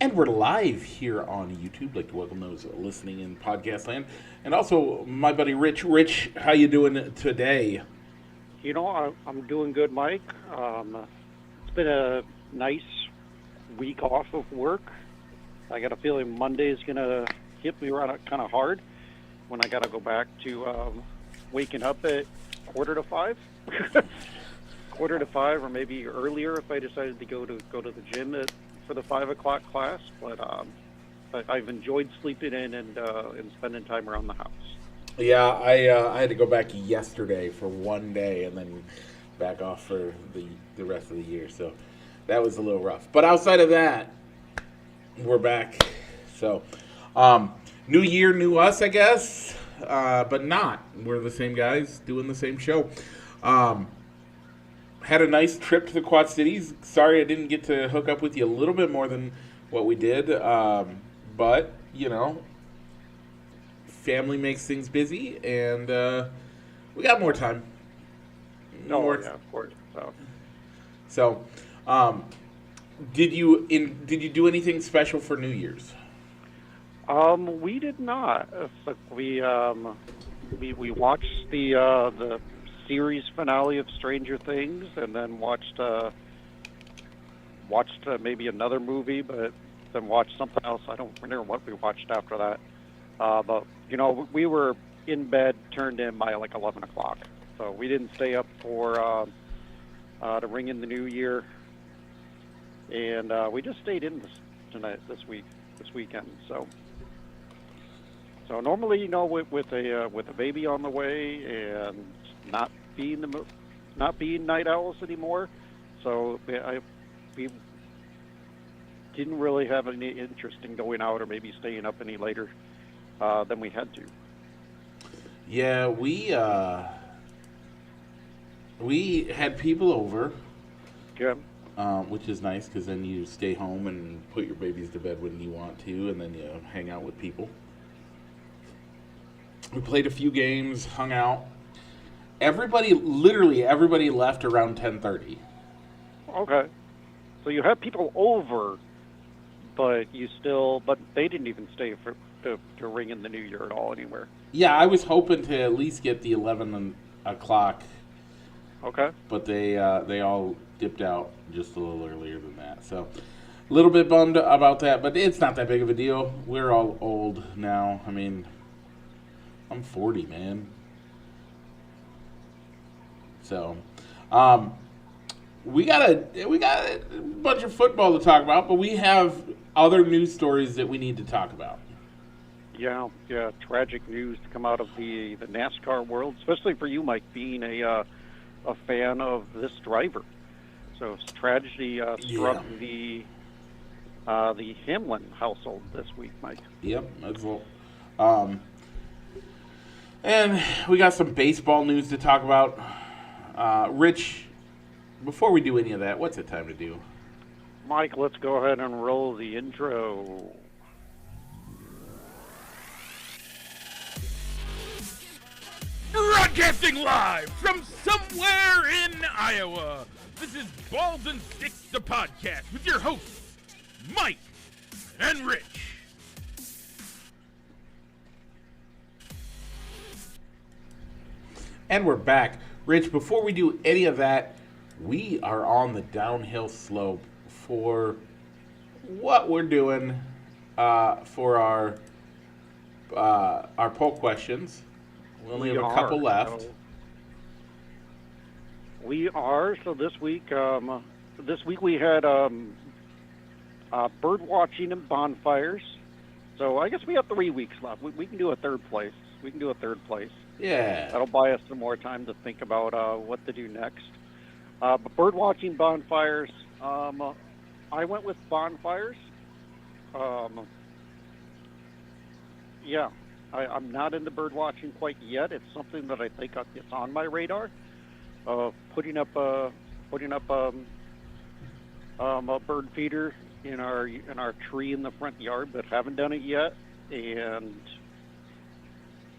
And we're live here on YouTube. I'd like to welcome those listening in podcast land, and also my buddy Rich. Rich, how you doing today? I'm doing good, Mike. It's been a nice week off of work. I got a feeling Monday's going to hit me kind of hard when I got to go back to waking up at quarter to five. Quarter to five, or maybe earlier if I decided to go to the gym for the 5 o'clock class. But I've enjoyed sleeping in and spending time around the house. Yeah, I had to go back yesterday for one day and then back off for the rest of the year. So that was a little rough. But outside of that, we're back. So new year, new us, I guess. But not. We're the same guys doing the same show. Had a nice trip to the Quad Cities. Sorry I didn't get to hook up with you a little bit more than what we did. But, family makes things busy, and we got more time. Of course. So, did you do anything special for New Year's? We did not. We watched the series finale of Stranger Things, and then watched maybe another movie, but then watched something else. I don't remember what we watched after that. But we were in bed, turned in by like 11 o'clock, so we didn't stay up for to ring in the new year, and we just stayed in this weekend. So normally, with a baby on the way and not being night owls anymore, so we didn't really have any interest in going out or maybe staying up any later than we had to. Yeah, we had people over. Yeah. Which is nice because then you stay home and put your babies to bed when you want to, and then you hang out with people. We played a few games, hung out. Literally everybody left around 10:30. Okay. So you had people over, but they didn't even stay to ring in the new year at all anywhere. Yeah, I was hoping to at least get the 11 o'clock. Okay. But they all dipped out just a little earlier than that. So a little bit bummed about that, but it's not that big of a deal. We're all old now. I mean, I'm 40, man. So, we got a bunch of football to talk about, but we have other news stories that we need to talk about. Yeah, tragic news to come out of the NASCAR world, especially for you, Mike, being a fan of this driver. So tragedy struck the Hamlin household this week, Mike. Yep, that's and we got some baseball news to talk about. Rich, before we do any of that, what's it time to do? Mike, let's go ahead and roll the intro. Broadcasting live from somewhere in Iowa, this is Balls and Sticks, the podcast, with your hosts, Mike and Rich. And we're back. Rich, before we do any of that, we are on the downhill slope for what we're doing for our poll questions. We only have a couple left. We are. So this week we had bird watching and bonfires. So I guess we have 3 weeks left. We can do a third place. Yeah. That'll buy us some more time to think about what to do next. But bird watching, bonfires. I went with bonfires. I'm not into bird watching quite yet. It's something that I think it's on my radar. Putting up a bird feeder in our tree in the front yard, but haven't done it yet. And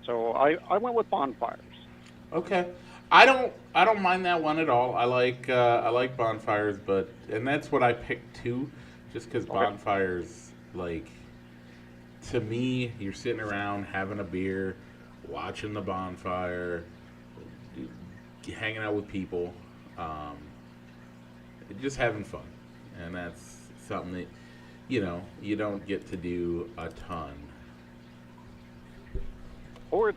so I went with bonfires. Okay. I don't mind that one at all. I like bonfires, and that's what I picked too, Just because Okay. bonfires, like, to me, you're sitting around having a beer, watching the bonfire, hanging out with people, um, just having fun. And that's something that, you don't get to do a ton. Or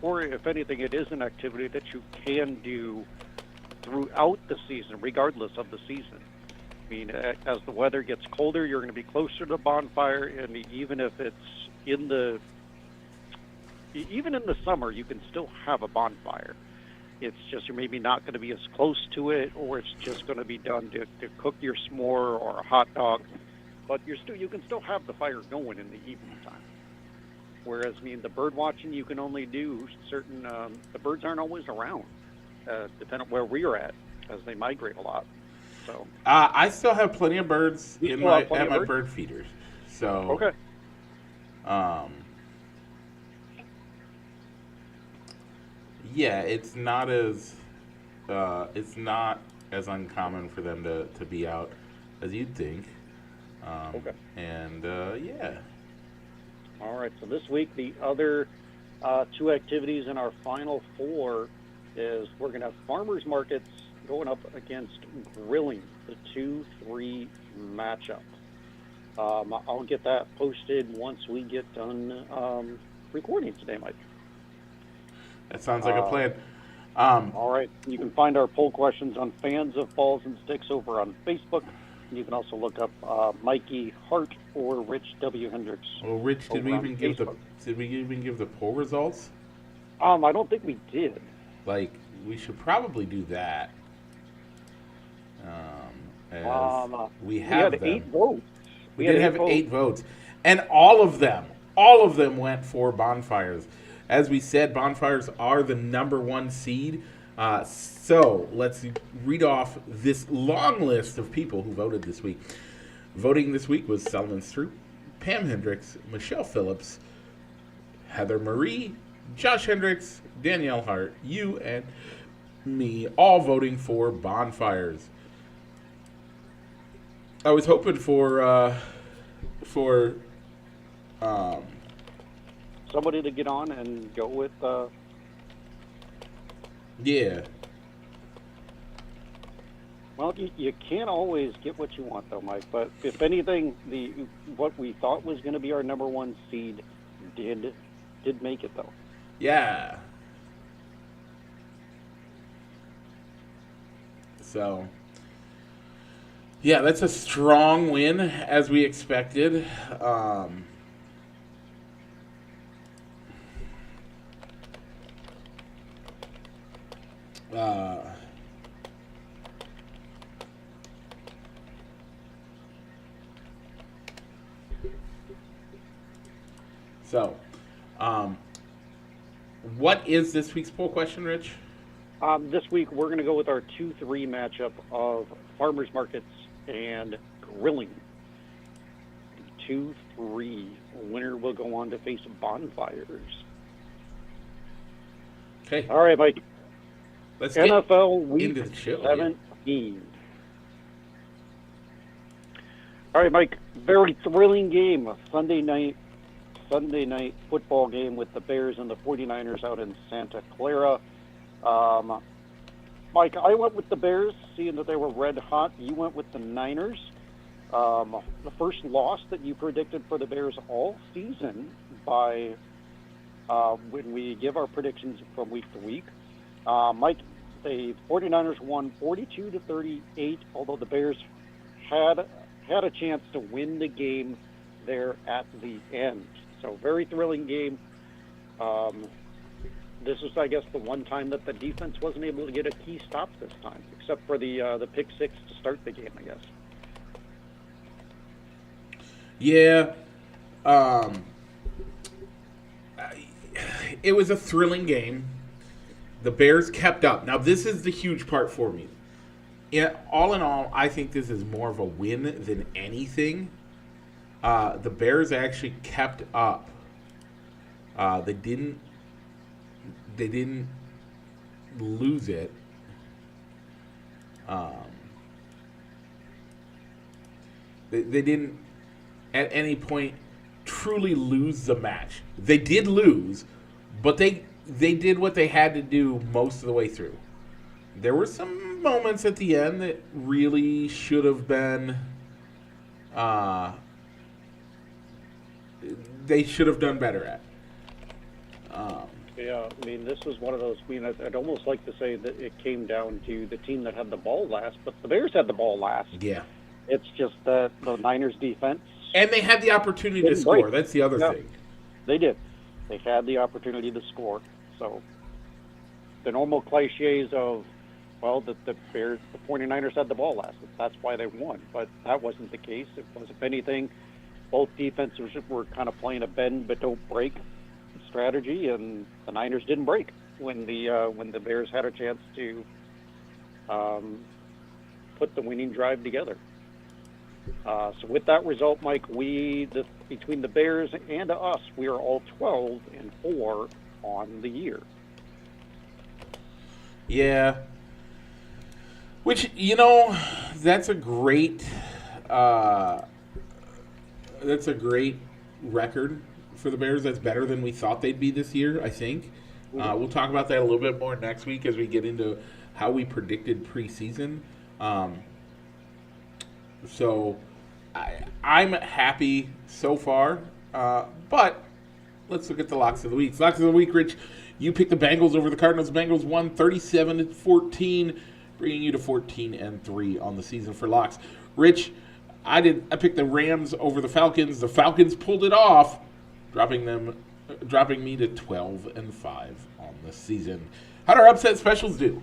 or if anything, it is an activity that you can do throughout the season, regardless of the season. I mean, as the weather gets colder, you're going to be closer to the bonfire, and even if it's even in the summer, you can still have a bonfire. It's just you're maybe not going to be as close to it, or it's just going to be done to cook your s'more or a hot dog. But you can still have the fire going in the evening time. Whereas, I mean, the bird watching, you can only do certain. The birds aren't always around, depending on where we're at, as they migrate a lot. So I still have plenty of birds You in still my have plenty at of my birds? bird feeders. So, okay, um, yeah, it's not as uncommon for them to be out as you'd think. Okay. And yeah, all right. So this week, the other two activities in our final four is we're going to have farmers markets going up against grilling, the 2-3 matchup. I'll get that posted once we get done recording today, Mike. that sounds like a Uh, plan. All right. You can find our poll questions on Fans of Balls and Sticks over on Facebook. You can also look up Mikey, Hart, or Rich W. Hendricks. Well, Rich, did we over on even give the Facebook. did we even give the poll results? I don't think we did. Like, we should probably do that. As we We have had them. 8 votes. We had did have votes. 8 votes, and all of them went for bonfires. As we said, bonfires are the number 1 seed. So let's read off this long list of people who voted this week. Voting this week was Solomon Stroop, Pam Hendricks, Michelle Phillips, Heather Marie, Josh Hendricks, Danielle Hart, you, and me, all voting for bonfires. I was hoping for Somebody to get on and go with. yeah. Well, you can't always get what you want, though, Mike. But if anything, what we thought was going to be our number 1 seed did make it, though. Yeah. So, yeah, that's a strong win, as we expected. So, what is this week's poll question, Rich? This week, we're going to go with our 2-3 matchup of farmers markets and grilling. 2-3. Winner will go on to face bonfires. Okay, All right, Mike. let's get NFL Week into the show. 17. All right, Mike. Very thrilling game. A Sunday night football game with the Bears and the 49ers out in Santa Clara. Mike, I went with the Bears, seeing that they were red hot. You went with the Niners. The first loss that you predicted for the Bears all season by when we give our predictions from week to week. Mike, the 49ers won 42-38, although the Bears had a chance to win the game there at the end. So very thrilling game. This was, I guess, the one time that the defense wasn't able to get a key stop this time, except for the pick six to start the game, I guess. Yeah. It was a thrilling game. The Bears kept up. Now, this is the huge part for me. All in all, I think this is more of a win than anything. The Bears actually kept up. They didn't lose it. They didn't at any point truly lose the match. They did lose, but they did what they had to do most of the way through. There were some moments at the end that really should have been. They should have done better at. Yeah, I mean, this was one of those. I mean, I'd almost like to say that it came down to the team that had the ball last, but the Bears had the ball last. Yeah. It's just that the Niners' defense. And they had the opportunity to score. Break. That's the other thing. They did. They had the opportunity to score. So the normal cliches of, well, the 49ers had the ball last. That's why they won. But that wasn't the case. It was, if anything, both defenses were kind of playing a bend but don't break strategy, and the Niners didn't break when the Bears had a chance to put the winning drive together. So with that result, Mike, between the Bears and us, we are all 12-4 on the year. Yeah. Which, that's a great record for the Bears. That's better than we thought they'd be this year, I think. We'll talk about that a little bit more next week as we get into how we predicted preseason. So I'm happy so far, but let's look at the locks of the week. Locks of the week, Rich, you picked the Bengals over the Cardinals. Bengals won 37-14, bringing you to 14-3 on the season for locks. Rich, I picked the Rams over the Falcons. The Falcons pulled it off, dropping me to 12-5 on the season. How did our upset specials do?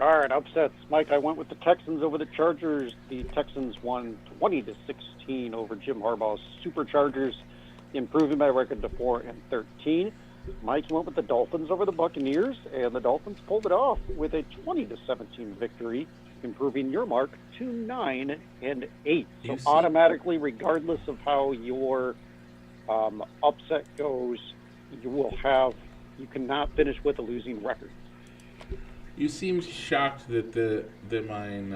All right, upsets. Mike, I went with the Texans over the Chargers. The Texans won 20-16 over Jim Harbaugh's Superchargers, improving my record to 4-13. Mike went with the Dolphins over the Buccaneers, and the Dolphins pulled it off with a 20-17 victory, improving your mark to 9-8. So automatically, regardless of how your upset goes, you cannot finish with a losing record. You seem shocked that mine.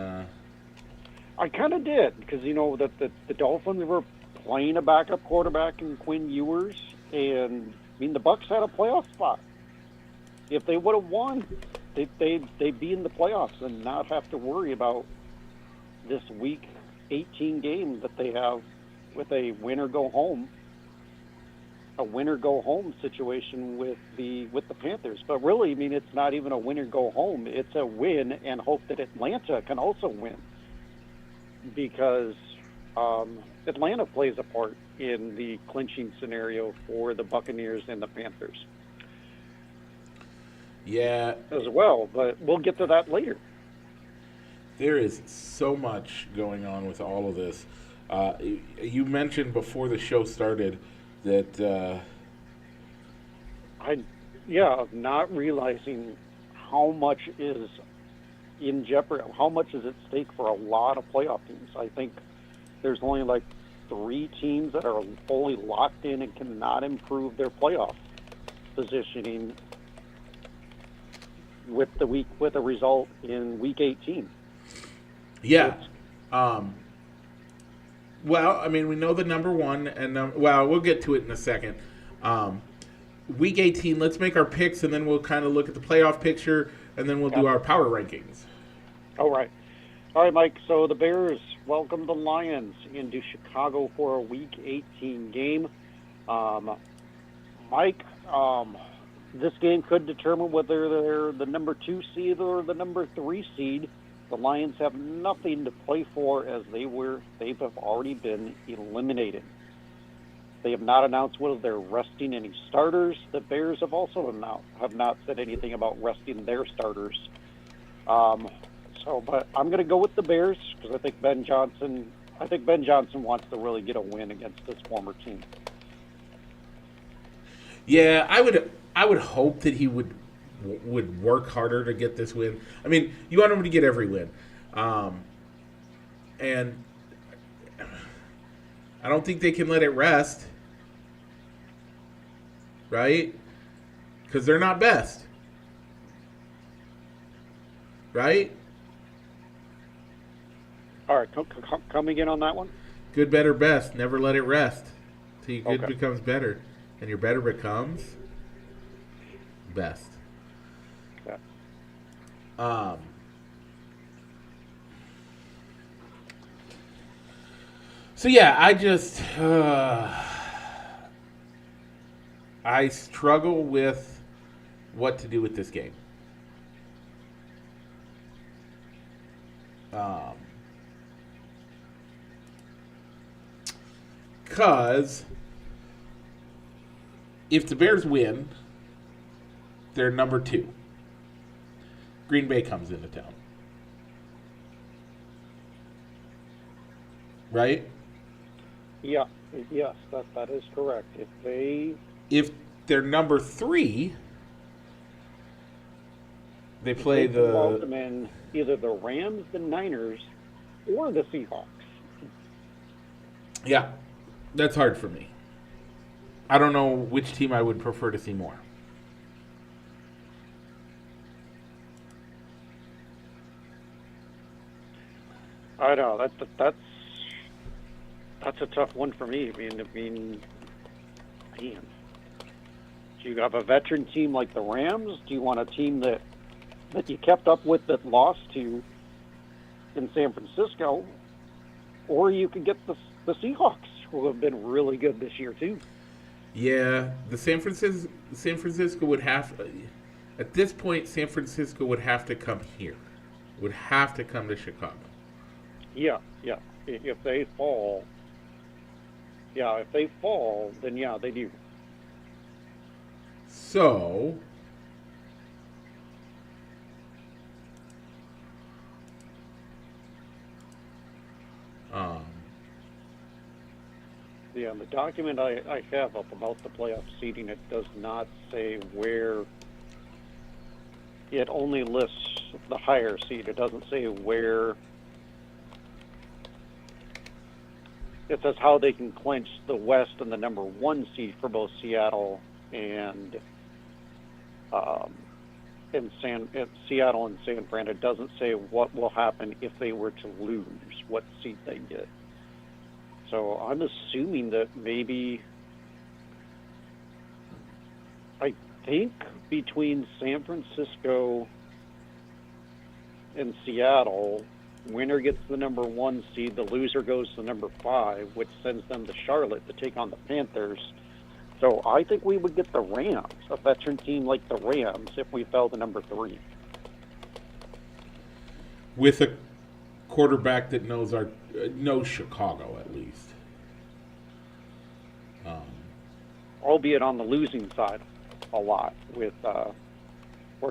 I kind of did, because that the Dolphins were playing a backup quarterback in Quinn Ewers, and the Bucs had a playoff spot. If they would have won, they'd be in the playoffs and not have to worry about this Week 18 game that they have with a win or go home. A win or go home situation with the Panthers. But really, it's not even a win or go home. It's a win and hope that Atlanta can also win, because Atlanta plays a part in the clinching scenario for the Buccaneers and the Panthers. Yeah. As well, but we'll get to that later. There is so much going on with all of this. You mentioned before the show started that not realizing how much is in jeopardy, how much is at stake for a lot of playoff teams. I think there's only like 3 teams that are fully locked in and cannot improve their playoff positioning with a result in Week 18. Yeah. Well, we know the number one, and we'll get to it in a second. Week 18, let's make our picks, and then we'll kind of look at the playoff picture, and then we'll do our power rankings. All right, Mike. So the Bears welcome the Lions into Chicago for a Week 18 game. Mike, this game could determine whether they're the number 2 seed or the number 3 seed. The Lions have nothing to play for, as they have already been eliminated. They have not announced whether they're resting any starters. The Bears have also not said anything about resting their starters. But I'm going to go with the Bears, because I think Ben Johnson wants to really get a win against this former team. Yeah, I would hope that he would work harder to get this win. You want him to get every win. And I don't think they can let it rest. Right? Because they're not best. Right? All right, come again on that one? Good, better, best. Never let it rest till your good Okay. becomes better, and your better becomes best. Yeah. So yeah, I struggle with what to do with this game. Because if the Bears win, they're number 2. Green Bay comes into town. Right? Yeah. Yes, that is correct. If they're number 3, they play they can the... welcome in either the Rams, the Niners, or the Seahawks. Yeah, that's hard for me. I don't know which team I would prefer to see more. I know that's a tough one for me. Man. Do you have a veteran team like the Rams? Do you want a team that you kept up with that lost to in San Francisco, or you could get the Seahawks, who have been really good this year too? Yeah, the San Francisco would have, at this point, San Francisco would have to come here, would have to come to Chicago. Yeah. If they fall, then yeah, they do. So, Yeah, the document I have up about the playoff seeding, it does not say where. It only lists the higher seed. It doesn't say where. It says how they can clinch the West and the number 1 seed for both Seattle and Seattle and San Fran. It doesn't say what will happen if they were to lose, what seed they get. So I'm assuming that maybe, I think between San Francisco and Seattle, winner gets the number 1 seed, the loser goes to number 5, which sends them to Charlotte to take on the Panthers. So I think we would get the Rams, a veteran team like the Rams, if we fell to number 3. with a quarterback that knows Chicago at least. Albeit on the losing side a lot, with or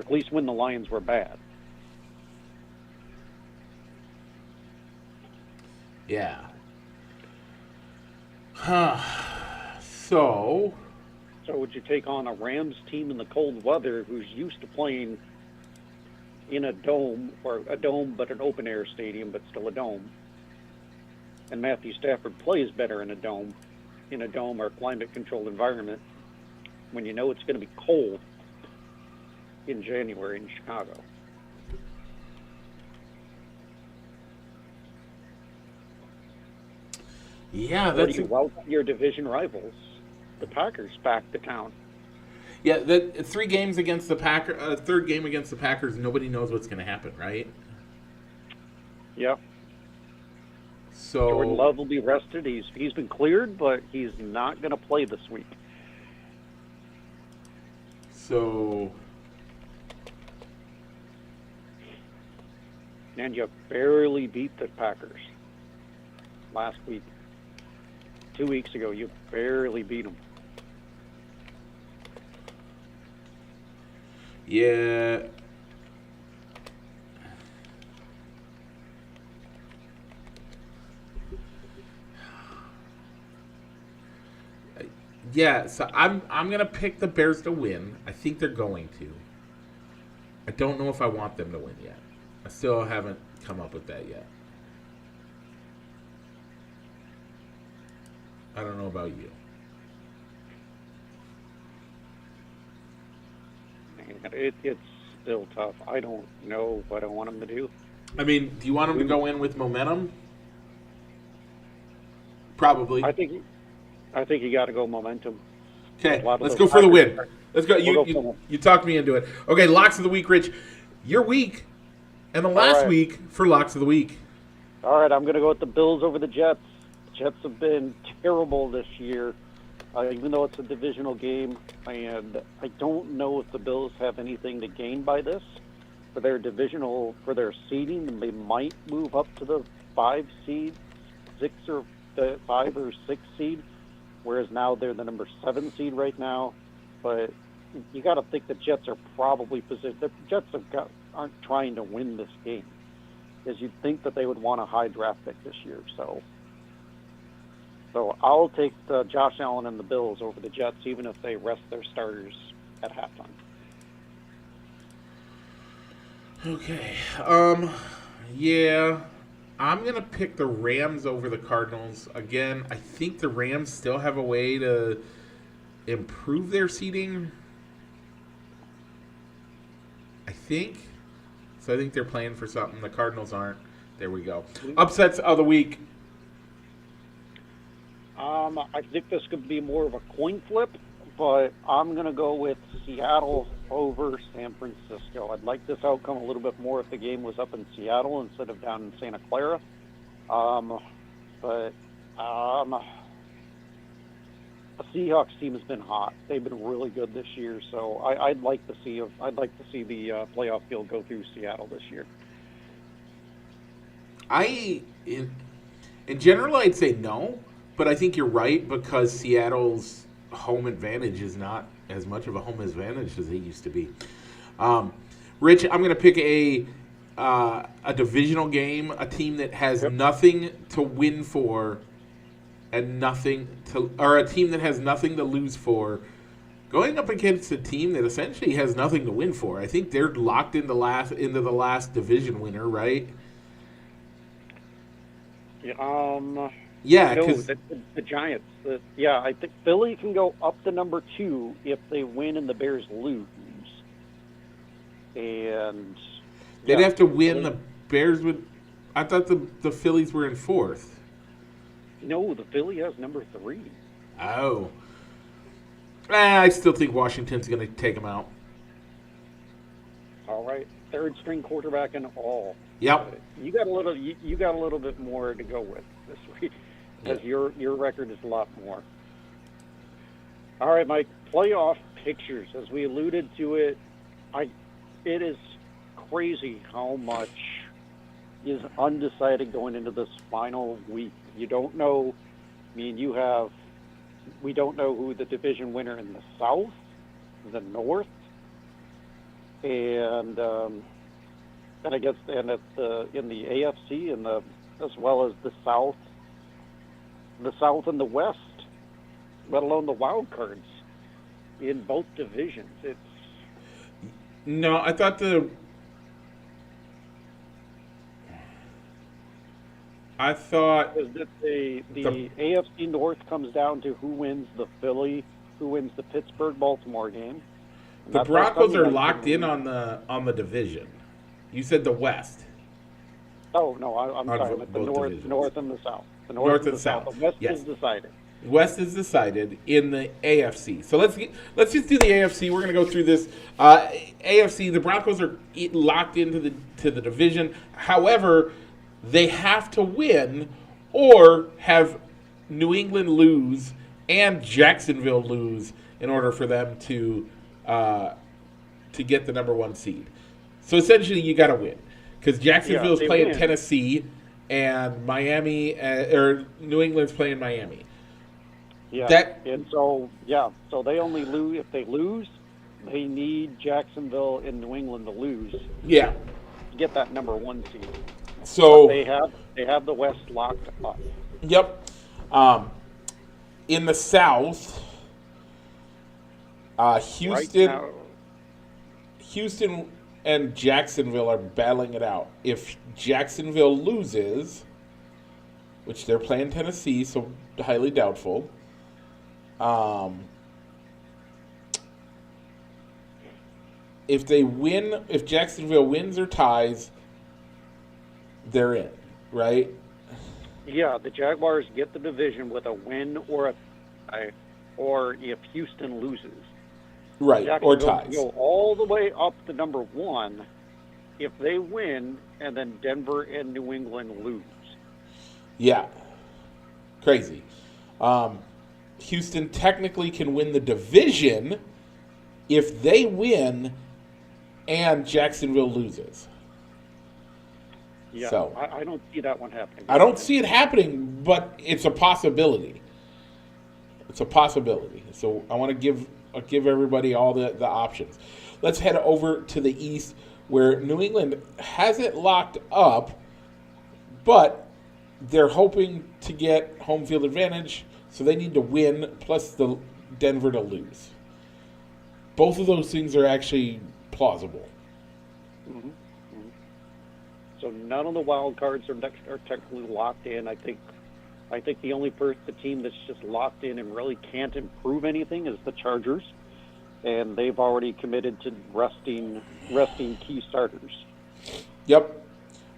at least when the Lions were bad. Yeah. So would you take on a Rams team in the cold weather who's used to playing in a dome, but an open air stadium, but still a dome? And Matthew Stafford plays better in a dome or climate controlled environment when you know it's going to be cold in January in Chicago. yeah, Or that's do you welcome your division rivals, the Packers, back to town? yeah. The 3 games against the Packers, third game against the Packers. Nobody knows what's going to happen, right? Yeah. So Jordan Love will be rested. He's been cleared, but he's not going to play this week. So And you barely beat the Packers last week. 2 weeks ago, you barely beat them. yeah. Yeah, so I'm gonna pick the Bears to win. I think they're going to. I don't know if I want them to win yet. I still haven't come up with that yet. I don't know about you. It's still tough. I don't know what I want them to do. I mean, do you want them to go in with momentum? Probably. I think you got to go momentum. Okay, let's go for the win. Let's go. You talked me into it. Okay, locks of the week, Rich. Your week and the last week for locks of the week. All right, I'm going to go with the Bills over the Jets. Jets have been terrible this year, even though it's a divisional game, and I don't know if the Bills have anything to gain by this. For their seeding, they might move up to the 5 or 6 seed, whereas now they're the number 7 seed right now. But you got to think the Jets are probably positioned. The Jets aren't trying to win this game, as you'd think that they would want a high draft pick this year. So I'll take Josh Allen and the Bills over the Jets, even if they rest their starters at halftime. Okay. Yeah. I'm going to pick the Rams over the Cardinals. Again, I think the Rams still have a way to improve their seeding. I think. So I think they're playing for something. The Cardinals aren't. There we go. Upsets of the week. I think this could be more of a coin flip, but I'm going to go with Seattle over San Francisco. I'd like this outcome a little bit more if the game was up in Seattle instead of down in Santa Clara. But the Seahawks team has been hot. They've been really good this year, so I'd like to see the playoff field go through Seattle this year. In general, I'd say no, but I think you're right because Seattle's home advantage is not as much of a home advantage as it used to be. Rich, I'm going to pick a divisional game, a team that has nothing to win for and a team that has nothing to lose for, going up against a team that essentially has nothing to win for. I think they're locked into the last division winner, right? Yeah, because the Giants. I think Philly can go up to number 2 if they win and the Bears lose. And they'd have to win. The Bears would. I thought the Phillies were in 4th. No, the Philly has number 3. Oh. I still think Washington's going to take them out. All right, 3rd string quarterback and all. Yep. You got a little bit more to go with this week because your record is a lot more. All right, Mike. Playoff pictures, as we alluded to it, it is crazy how much is undecided going into this final week. You don't know. I mean, we don't know who the division winner in the South, the North, and I guess in the AFC and as well as the South and the West, let alone the wild cards in both divisions. No, I thought the AFC North comes down to who wins the Pittsburgh-Baltimore game. The Broncos are locked in on the division. You said the West. Oh no, I'm sorry. The North and the South. The North and the South. The West is decided. West is decided in the AFC. So let's just do the AFC. We're going to go through this. AFC, the Broncos are locked into the division. However, they have to win or have New England lose and Jacksonville lose in order for them to get the number 1 seed. So essentially, you got to win because Jacksonville's playing Tennessee and Miami, or New England's playing Miami. Yeah, so they only lose if they lose. They need Jacksonville and New England to lose. Yeah, to get that number 1 seed. So but they have the West locked up. Yep. In the South, Houston and Jacksonville are battling it out. If Jacksonville loses, which they're playing Tennessee, so highly doubtful. If Jacksonville wins or ties, they're in, right? Yeah, the Jaguars get the division with a win or a tie, or if Houston loses. Right, or Jacksonville can ties. go all the way up to number 1 if they win, and then Denver and New England lose. Yeah. Crazy. Houston technically can win the division if they win and Jacksonville loses. Yeah, So I don't see that one happening. I don't see it happening, but it's a possibility. It's a possibility. So I want to give everybody all the options. Let's head over to the East, where New England has it locked up, but they're hoping to get home field advantage, so they need to win plus the Denver to lose. Both of those things are actually plausible. Mm-hmm. So none of the wild cards are technically locked in. I think the only the team that's just locked in and really can't improve anything is the Chargers, and they've already committed to resting key starters. Yep.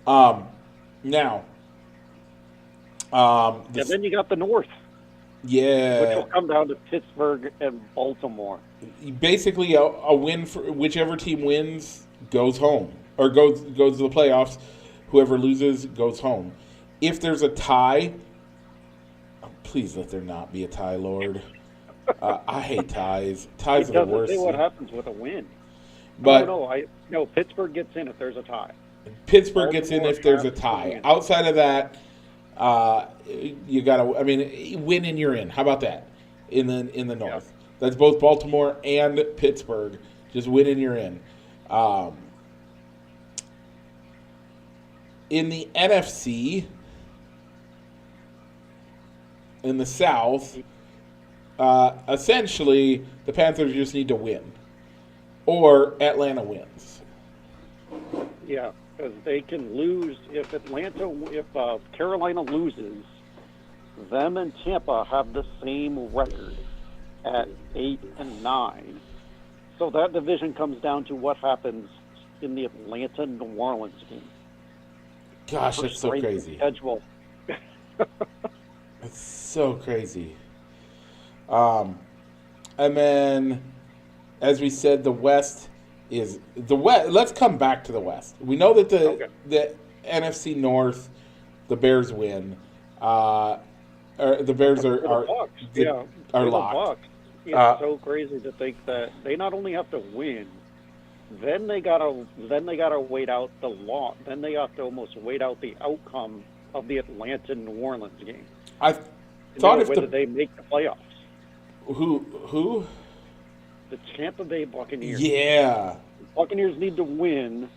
Now. And then you got the North. Yeah. Which will come down to Pittsburgh and Baltimore. Basically, a win for whichever team wins goes home or goes to the playoffs. Whoever loses goes home. If there's a tie, please let there not be a tie, Lord. I hate ties. Ties are the worst. It doesn't say what happens with a win. But no, Pittsburgh gets in if there's a tie. Pittsburgh gets in if there's a tie. Outside of that, you gotta. I mean, win and you're in. How about that? In the North, that's both Baltimore and Pittsburgh. Just win and you're in. In the NFC, in the South, essentially the Panthers just need to win, or Atlanta wins. Yeah. Because they can lose if Carolina loses, them and Tampa have the same record at 8-9. So that division comes down to what happens in the Atlanta-New Orleans game. Gosh, that's so crazy. Schedule. It's so crazy. And then, as we said, the West. Let's come back to the West. We know that the NFC North, the Bears win. The Bears are locked. It's so crazy to think that they not only have to win, then they gotta wait out the loss. Then they have to almost wait out the outcome of the Atlanta-New Orleans game. I thought whether they make the playoffs. Who? The Tampa Bay Buccaneers. Yeah. The Buccaneers need to win.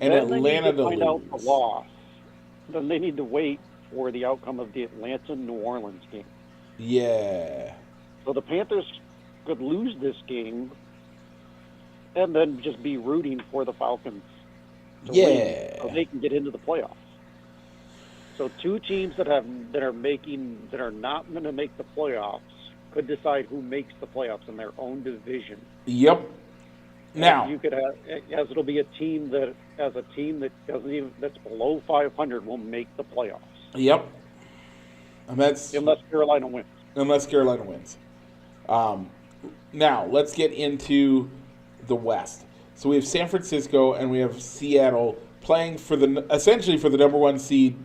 And then Atlanta they need to find out the lose. loss. Then they need to wait for the outcome of the Atlanta-New Orleans game. Yeah. So the Panthers could lose this game and then just be rooting for the Falcons to win so they can get into the playoffs. So two teams that are not going to make the playoffs could decide who makes the playoffs in their own division. Yep. Now you could have, as it'll be a team that that's below 500 will make the playoffs. Yep. And that's unless Carolina wins. Now let's get into the West. So we have San Francisco and we have Seattle playing essentially for the number 1 seed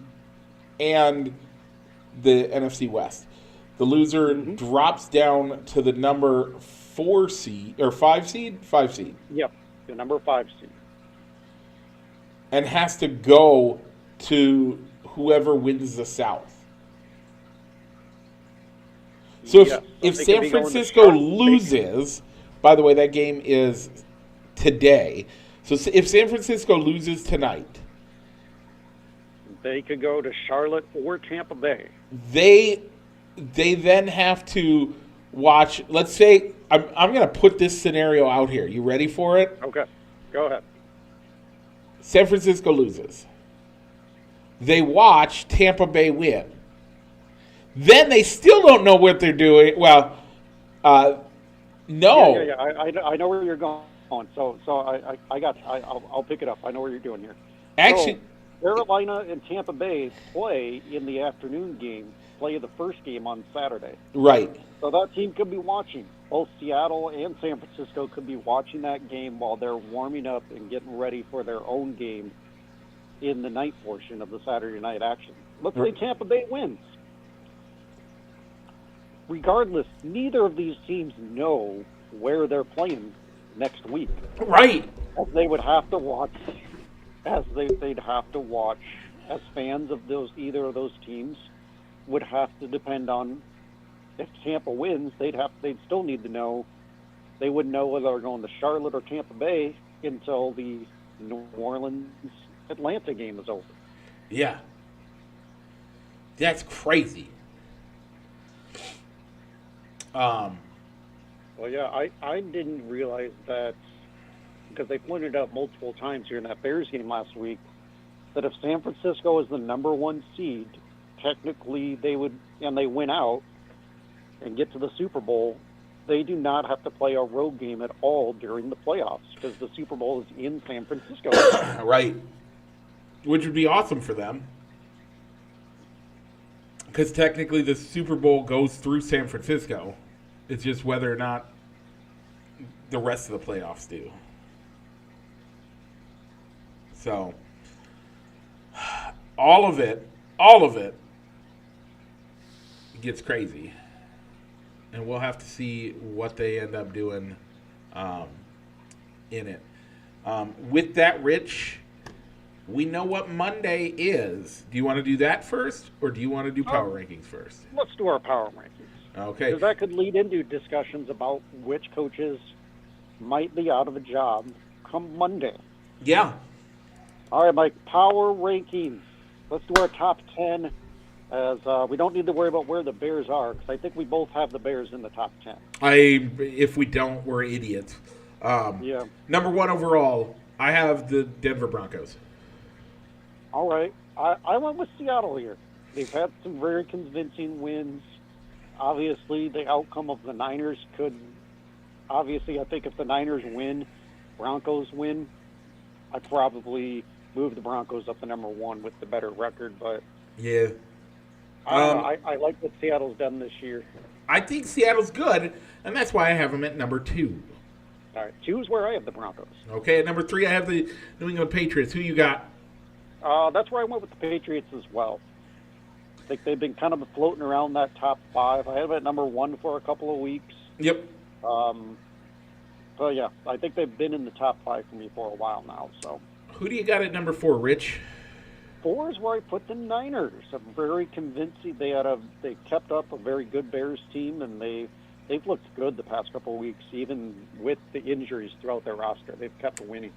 and the NFC West. The loser drops down to the number 4 seed or 5 seed. 5 seed. Yep, the number 5 seed, and has to go to whoever wins the South. So if San Francisco loses, by the way, that game is today. So if San Francisco loses tonight, they could go to Charlotte or Tampa Bay. They then have to watch. Let's say I'm going to put this scenario out here. You ready for it? Okay, go ahead. San Francisco loses. They watch Tampa Bay win. Then they still don't know what they're doing. Well, no. Yeah. I know where you're going. So I'll pick it up. I know where you're doing here. Actually, Carolina and Tampa Bay play in the afternoon game, play the first game on Saturday. Right. So that team could be watching. Both Seattle and San Francisco could be watching that game while they're warming up and getting ready for their own game in the night portion of the Saturday night action. Let's say Tampa Bay wins. Regardless, neither of these teams know where they're playing next week. Right. As they would have to watch, they'd have to watch as fans of either of those teams would have to depend on if Tampa wins. They'd still need to know. They wouldn't know whether they're going to Charlotte or Tampa Bay until the New Orleans Atlanta game is over. Yeah. That's crazy. Well, yeah, I didn't realize that, because they pointed out multiple times here in that Bears game last week, that if San Francisco is the number one seed, technically they win out and get to the Super Bowl, they do not have to play a road game at all during the playoffs because the Super Bowl is in San Francisco. Right. Which would be awesome for them. Because technically the Super Bowl goes through San Francisco. It's just whether or not the rest of the playoffs do. So, all of it gets crazy. And we'll have to see what they end up doing in it. With that, Rich, we know what Monday is. Do you want to do that first, or do you want to do power rankings first? Let's do our power rankings. Okay. Because that could lead into discussions about which coaches might be out of a job come Monday. Yeah. All right, Mike, power rankings. Let's do our top 10, as we don't need to worry about where the Bears are, because I think we both have the Bears in the top 10. If we don't, we're idiots. Yeah. Number one overall, I have the Denver Broncos. All right. I went with Seattle here. They've had some very convincing wins. Obviously, the outcome of the Niners could... Obviously, I think if the Niners win, Broncos win, I'd probably move the Broncos up to number one with the better record. But Yeah. I like what Seattle's done this year. I think Seattle's good, and that's why I have them at number 2. All right. 2 is where I have the Broncos. Okay, at number 3, I have the New England Patriots. Who you got? That's where I went with the Patriots as well. I think they've been kind of floating around that top 5. I have it at number 1 for a couple of weeks. Yep. So, yeah, I think they've been in the top 5 for me for a while now. So, Who do you got at number 4, Rich? 4 is where I put the Niners. I'm very convincing. They kept up a very good Bears team, and they've looked good the past couple of weeks, even with the injuries throughout their roster. They've kept winning.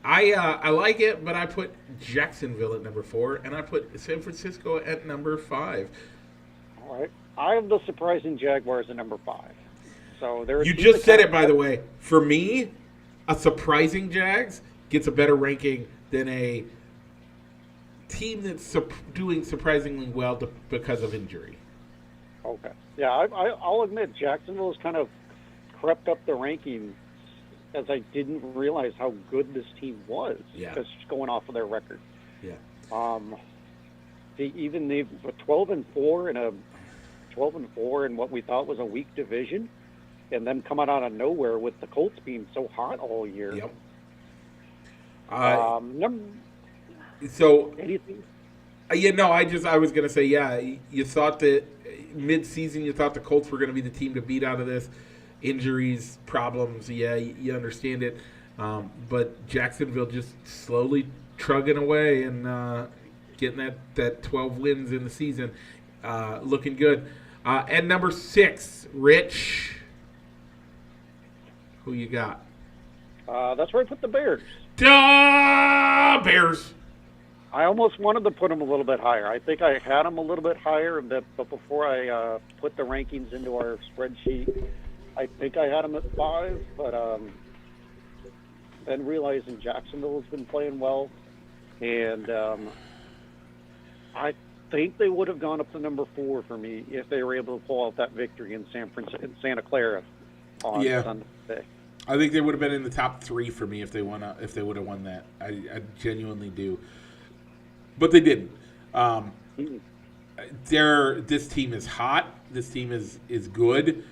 I like it, but I put Jacksonville at number 4, and I put San Francisco at number 5. All right. I have the surprising Jaguars at number 5. So You just said it, by the way. For me, a surprising Jags gets a better ranking than a team that's doing surprisingly well because of injury. Okay. Yeah, I'll admit Jacksonville has kind of crept up the rankings as I didn't realize how good this team was. Yeah. Just going off of their record. Yeah. They've 12-4 in a 12-4 in what we thought was a weak division, and then coming out of nowhere with the Colts being so hot all year. Yep. Anything? I was gonna say, you thought that mid-season, you thought the Colts were gonna be the team to beat out of this. Injuries, problems, you understand it. But Jacksonville just slowly trugging away and getting that 12 wins in the season, looking good. And number 6, Rich. Who you got? That's where I put the Bears. Duh, Bears. I almost wanted to put them a little bit higher. I think I had them a little bit higher, but before I put the rankings into our spreadsheet, I think I had them at 5. But then realizing Jacksonville has been playing well, and I think they would have gone up to number 4 for me if they were able to pull out that victory in Santa Clara on Sunday. I think they would have been in the top 3 for me if they would have won that. I genuinely do. but they didn't. Mm. This team is hot. This team is good.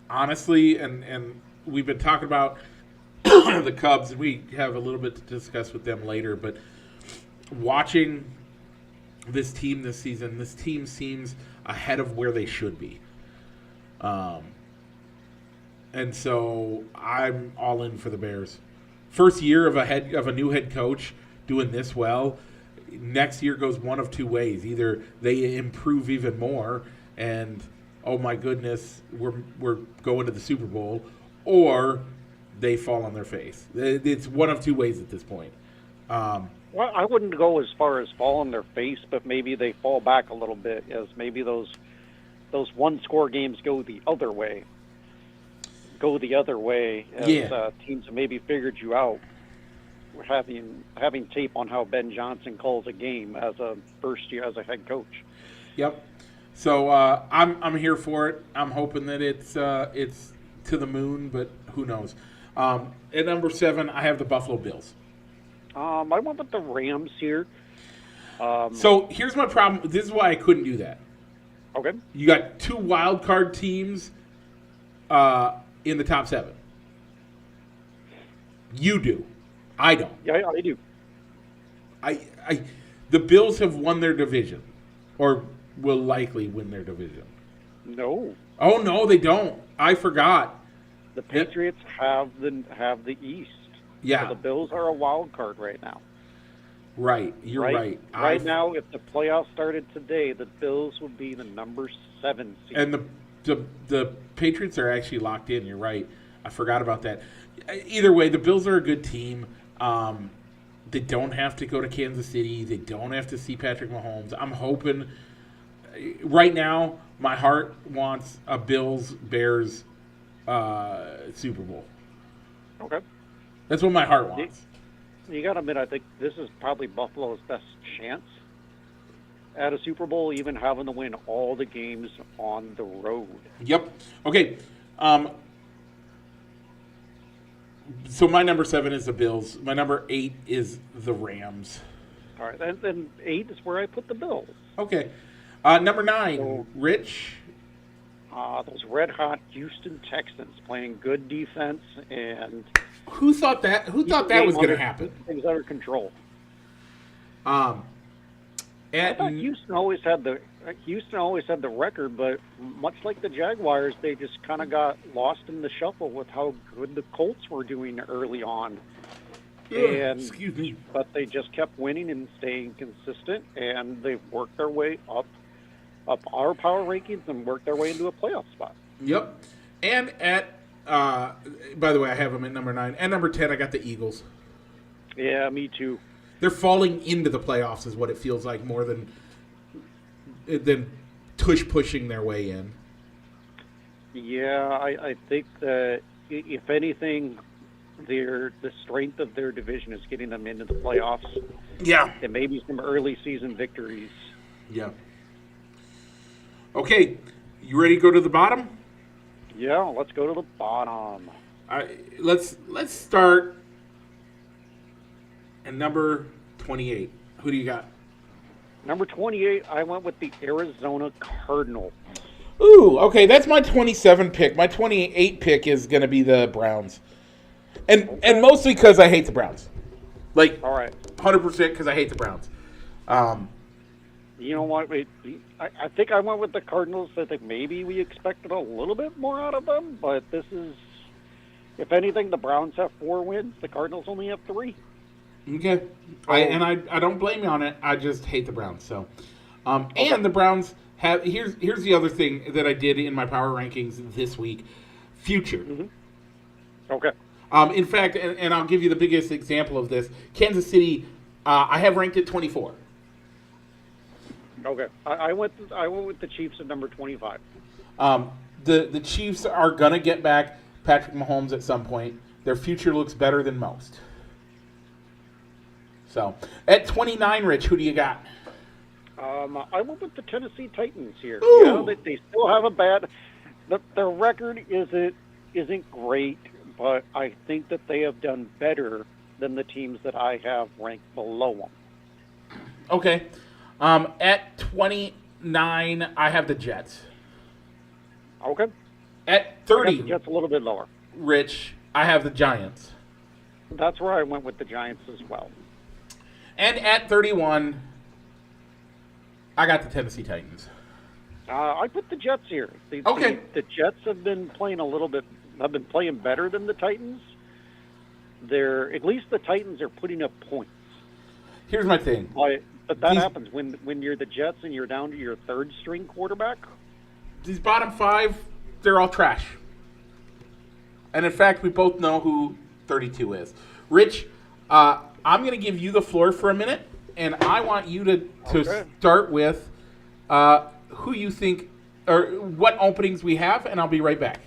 Honestly, and we've been talking about the Cubs, and we have a little bit to discuss with them later. But watching this team this season, this team seems ahead of where they should be. And so I'm all in for the Bears. First year of a new head coach doing this well. Next year goes one of two ways. Either they improve even more, and oh my goodness, we're going to the Super Bowl, or they fall on their face. It's one of two ways at this point. Well, I wouldn't go as far as fall on their face, but maybe they fall back a little bit as maybe those one-score games go the other way. As teams have maybe figured you out. We're having tape on how Ben Johnson calls a game as a first year as a head coach. Yep. So I'm here for it. I'm hoping that it's to the moon, but who knows? At number 7, I have the Buffalo Bills. I went with the Rams here. So here's my problem. This is why I couldn't do that. Okay. You got 2 wild card teams in the top 7. You do. I don't. Yeah, I do. The Bills have won their division, or will likely win their division. No. Oh no, they don't. I forgot. The Patriots have the East. Yeah. So the Bills are a wild card right now. Right. You're right. Right now, if the playoffs started today, the Bills would be the number 7 seed. And the Patriots are actually locked in. You're right. I forgot about that. Either way, the Bills are a good team. They don't have to go to Kansas City. They don't have to see Patrick Mahomes. I'm hoping right now my heart wants a Bills-Bears Super Bowl. Okay. That's what my heart wants. You got to admit, I think this is probably Buffalo's best chance at a Super Bowl, even having to win all the games on the road. Yep. Okay. So my number 7 is the Bills. My number 8 is the Rams. All right. Then 8 is where I put the Bills. Okay. Number 9, Rich. Those red-hot Houston Texans playing good defense and... Who thought that was going to happen? Things under control. I thought Houston always had the record, but much like the Jaguars, they just kind of got lost in the shuffle with how good the Colts were doing early on. Excuse me. But they just kept winning and staying consistent, and they've worked their way up our power rankings and worked their way into a playoff spot. Yep. And at by the way, I have them at number 9. And number 10, I got the Eagles. Yeah, me too. They're falling into the playoffs is what it feels like more than pushing their way in. Yeah, I think that if anything, the strength of their division is getting them into the playoffs. Yeah. And maybe some early season victories. Yeah. Okay, you ready to go to the bottom? Yeah, let's go to the bottom. Let's start at number 28. Who do you got? Number 28, I went with the Arizona Cardinals. Ooh, okay, that's my 27 pick. My 28 pick is going to be the Browns. And mostly because I hate the Browns. Like, all right, 100% because I hate the Browns. You know what? I think I went with the Cardinals. I think maybe we expected a little bit more out of them, but this is, if anything, the Browns have 4 wins. The Cardinals only have 3. Okay. I don't blame you on it. I just hate the Browns. So, and the Browns have, here's the other thing that I did in my power rankings this week. Future. Mm-hmm. Okay. In fact, and I'll give you the biggest example of this. Kansas City, I have ranked at 24. Okay, I went with the Chiefs at number 25. The Chiefs are gonna get back Patrick Mahomes at some point. Their future looks better than most. So at 29, Rich, who do you got? I went with the Tennessee Titans here. Ooh. You know, they still have a bad. Their record isn't great, but I think that they have done better than the teams that I have ranked below them. Okay. At 29, I have the Jets. Okay. At I got 30, the Jets a little bit lower. Rich, I have the Giants. That's where I went with the Giants as well. And at 31, I got the Tennessee Titans. I put the Jets here. Okay. The Jets have been playing playing better than the Titans. At least the Titans are putting up points. Here's my thing. But that happens when you're the Jets and you're down to your third string quarterback. These bottom 5, they're all trash. And in fact, we both know who 32 is. Rich, I'm going to give you the floor for a minute, and I want you to start with who you think or what openings we have, and I'll be right back.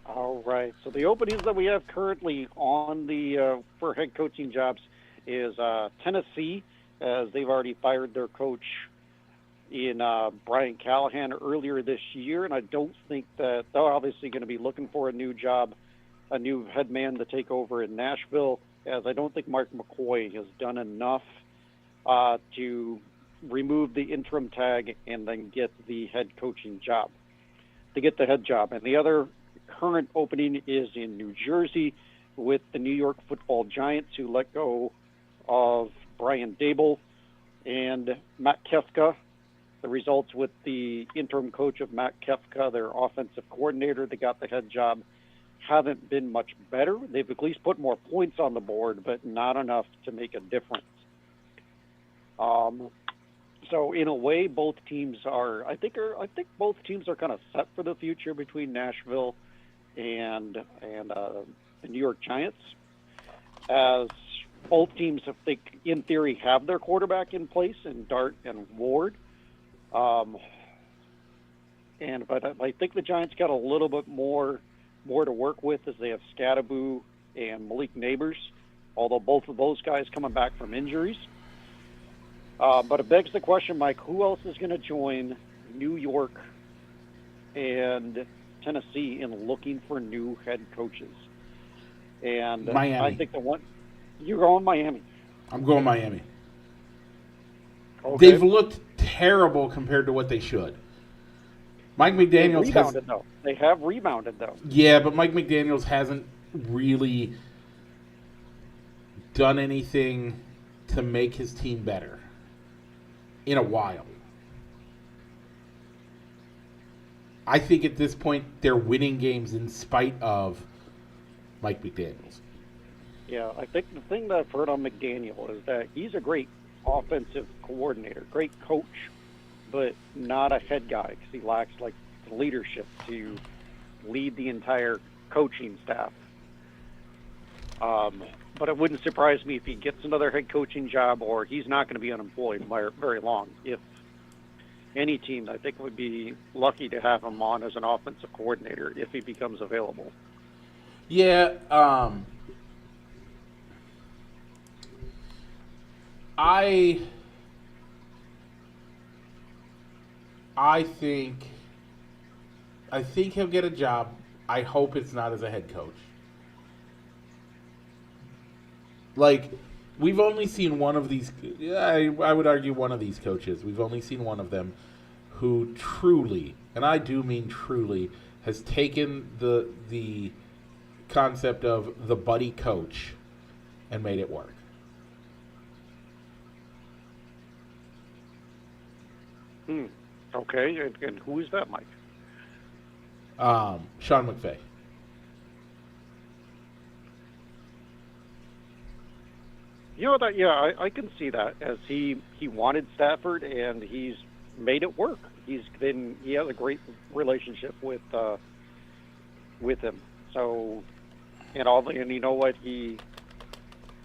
All right. So the openings that we have currently on the for head coaching jobs is Tennessee, as they've already fired their coach in Brian Callahan earlier this year, and I don't think that they're obviously going to be looking for a new job, a new head man to take over in Nashville, as I don't think Mark McCoy has done enough to remove the interim tag and then get the head coaching job, to get the head job. And the other current opening is in New Jersey with the New York Football Giants, who let go of Brian Dable and Matt Kefka. The results with the interim coach of Matt Kefka, their offensive coordinator, they got the head job, haven't been much better. They've at least put more points on the board, but not enough to make a difference. So in a way, both teams are. I think both teams are kind of set for the future between Nashville and the New York Giants, as both teams, I think, in theory, have their quarterback in place in Dart and Ward. But I think the Giants got a little bit more to work with, as they have Scadaboo and Malik Neighbors, although both of those guys coming back from injuries. But it begs the question, Mike, who else is going to join New York and Tennessee in looking for new head coaches? And Miami. I think you're going Miami. I'm going Miami. Okay. They've looked terrible compared to what they should. Mike McDaniels They have rebounded, though. Yeah, but Mike McDaniels hasn't really done anything to make his team better in a while. I think at this point they're winning games in spite of Mike McDaniels. Yeah, I think the thing that I've heard on McDaniel is that he's a great offensive coordinator, great coach, but not a head guy, because he lacks the leadership to lead the entire coaching staff. But it wouldn't surprise me if he gets another head coaching job, or he's not going to be unemployed very long. If any team, I think, would be lucky to have him on as an offensive coordinator if he becomes available. Yeah, I think he'll get a job. I hope it's not as a head coach. We've only seen one of these. I would argue one of these coaches. We've only seen one of them who truly, and I do mean truly, has taken the concept of the buddy coach and made it work. Okay, and who is that, Mike? Sean McVay. You know that? Yeah, I can see that, as he wanted Stafford and he's made it work. He has a great relationship with him. So, and you know what?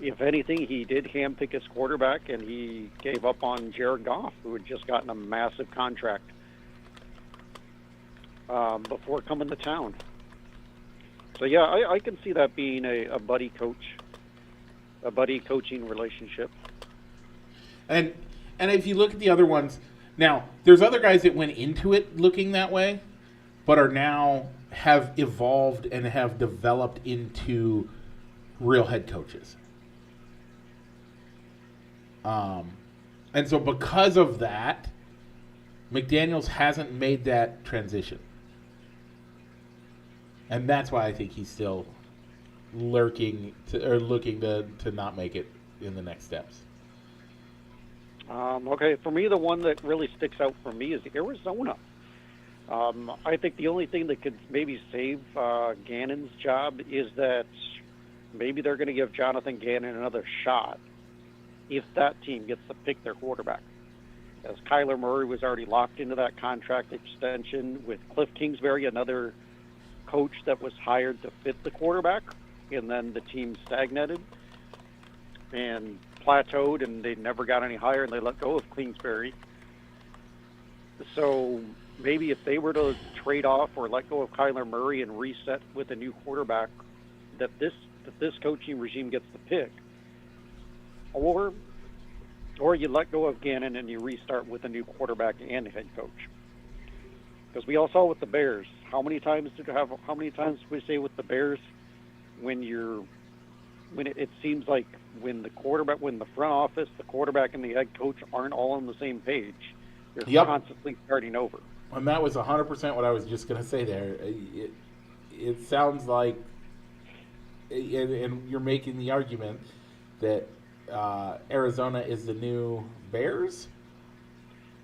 If anything, he did handpick his quarterback, and he gave up on Jared Goff, who had just gotten a massive contract before coming to town. So yeah, I can see that being a buddy coach. A buddy coaching relationship. And if you look at the other ones, now there's other guys that went into it looking that way, but are now have evolved and have developed into real head coaches. And so because of that, McDaniels hasn't made that transition. And that's why I think he's still looking to not make it in the next steps. Okay, for me, the one that really sticks out for me is Arizona. I think the only thing that could maybe save Gannon's job is that maybe they're going to give Jonathan Gannon another shot if that team gets to pick their quarterback. As Kyler Murray was already locked into that contract extension with Cliff Kingsbury, another coach that was hired to fit the quarterback, and then the team stagnated and plateaued, and they never got any higher, and they let go of Kingsbury. So maybe if they were to trade off or let go of Kyler Murray and reset with a new quarterback, that this coaching regime gets the pick, or you let go of Gannon and you restart with a new quarterback and head coach. Because we all saw with the Bears, how many times did we say with the Bears when it seems like when the front office, the quarterback, and the head coach aren't all on the same page, they're constantly starting over. And that was 100% what I was just going to say there. It sounds like, and you're making the argument that Arizona is the new Bears.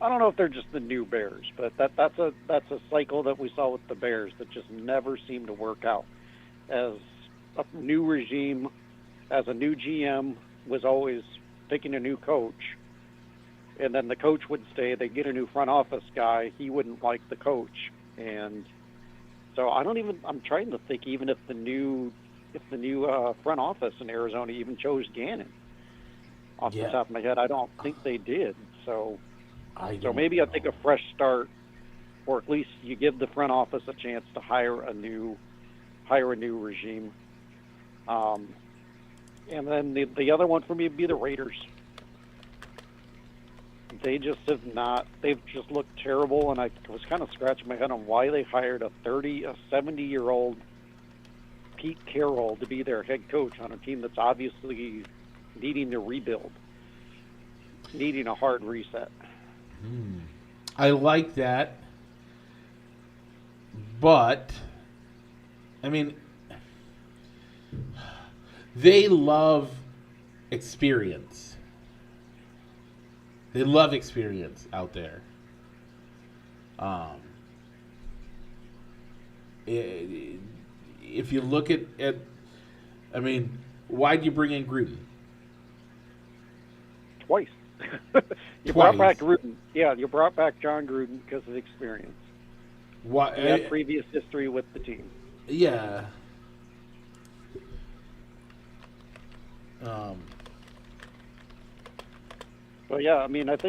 I don't know if they're just the new Bears, but that's a cycle that we saw with the Bears that just never seemed to work out. As a new regime, as a new GM was always picking a new coach, and then the coach would stay. They get a new front office guy. He wouldn't like the coach, and so I'm trying to think even if the new front office in Arizona even chose Gannon. Off the top of my head, I don't think they did. So maybe I think a fresh start, or at least you give the front office a chance to hire a new regime. And then the other one for me would be the Raiders. They just have not. They've just looked terrible, and I was kind of scratching my head on why they hired a 70-year-old Pete Carroll to be their head coach on a team that's obviously needing to rebuild, needing a hard reset. I like that, but I mean, they love experience. They love experience out there. If you look at, I mean, why'd you bring in Gruden? Twice. You brought back Gruden. Yeah, you brought back John Gruden because of experience. Why? He had previous history with the team. Yeah. Well, yeah, I mean, if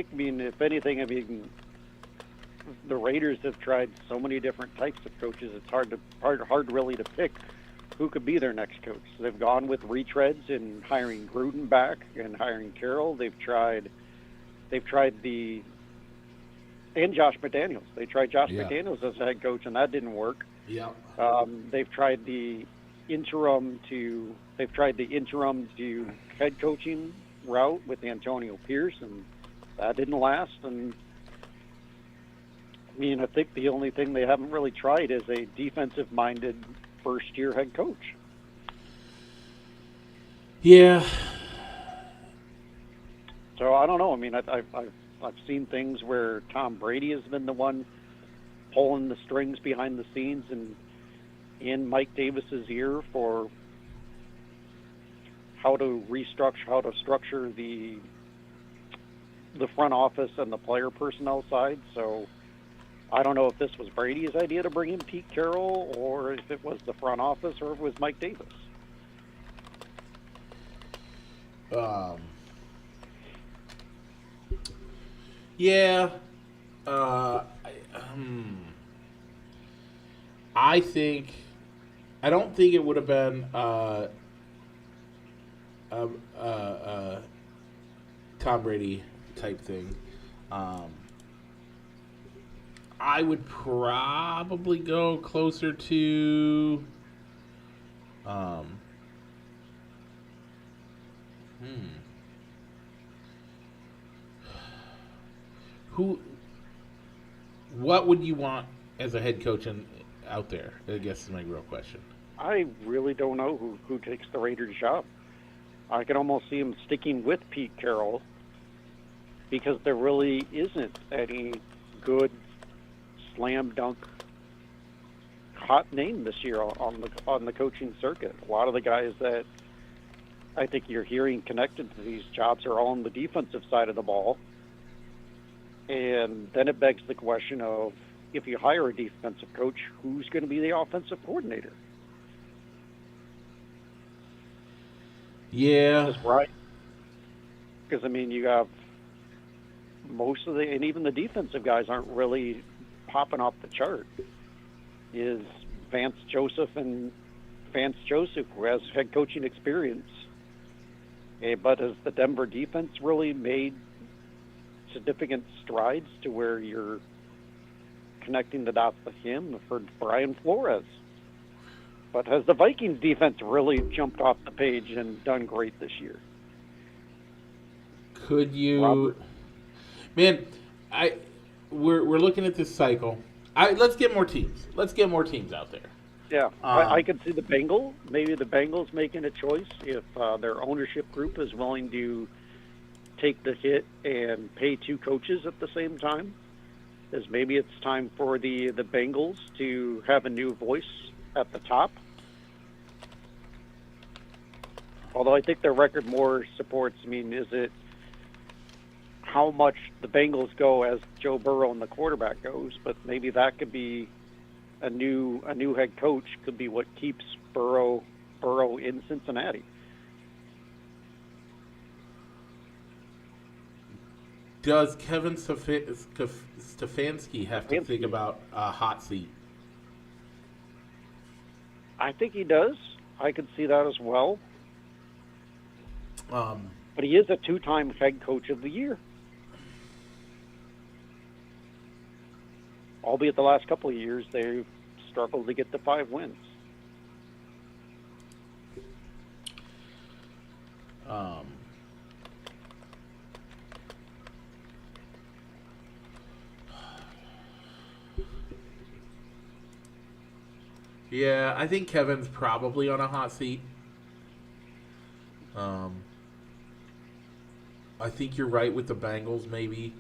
anything, the Raiders have tried so many different types of coaches. It's hard really to pick who could be their next coach. So they've gone with retreads in hiring Gruden back and hiring Carroll. They've tried and Josh McDaniels. They tried Josh McDaniels as a head coach, and that didn't work. Yeah. They've tried the interim to head coaching route with Antonio Pierce, and that didn't last. And I mean, I think the only thing they haven't really tried is a defensive-minded first-year head coach. Yeah. So I don't know. I mean, I've seen things where Tom Brady has been the one pulling the strings behind the scenes and in Mike Davis's ear for how to structure the front office and the player personnel side. So I don't know if this was Brady's idea to bring in Pete Carroll, or if it was the front office, or if it was Mike Davis. Yeah. I don't think it would have been Tom Brady type thing. I would probably go closer to what would you want as a head coach out there? I guess is my real question. I really don't know who takes the Raiders' job. I can almost see him sticking with Pete Carroll because there really isn't any good slam dunk hot name this year on the coaching circuit. A lot of the guys that I think you're hearing connected to these jobs are all on the defensive side of the ball. And then it begs the question of, if you hire a defensive coach, who's going to be the offensive coordinator? Yeah. Because, I mean, you have most of and even the defensive guys aren't really popping off the chart. Is Vance Joseph, who has head coaching experience. But has the Denver defense really made significant strides to where you're connecting the dots to him for Brian Flores? But has the Vikings defense really jumped off the page and done great this year? Could you, Robert? Man? We're looking at this cycle. Let's get more teams. Let's get more teams out there. Yeah, I could see the Bengals making a choice if their ownership group is willing to take the hit and pay two coaches at the same time. As maybe it's time for the Bengals to have a new voice at the top. Although I think their record more supports, I mean, is it how much the Bengals go as Joe Burrow and the quarterback goes, but maybe that could be a new head coach could be what keeps Burrow in Cincinnati. Does Kevin Stefanski have to think about a hot seat? I think he does. I could see that as well. But he is a two-time head coach of the year. Albeit the last couple of years, they've struggled to get to 5 wins. Yeah, I think Kevin's probably on a hot seat. I think you're right with the Bengals, maybe.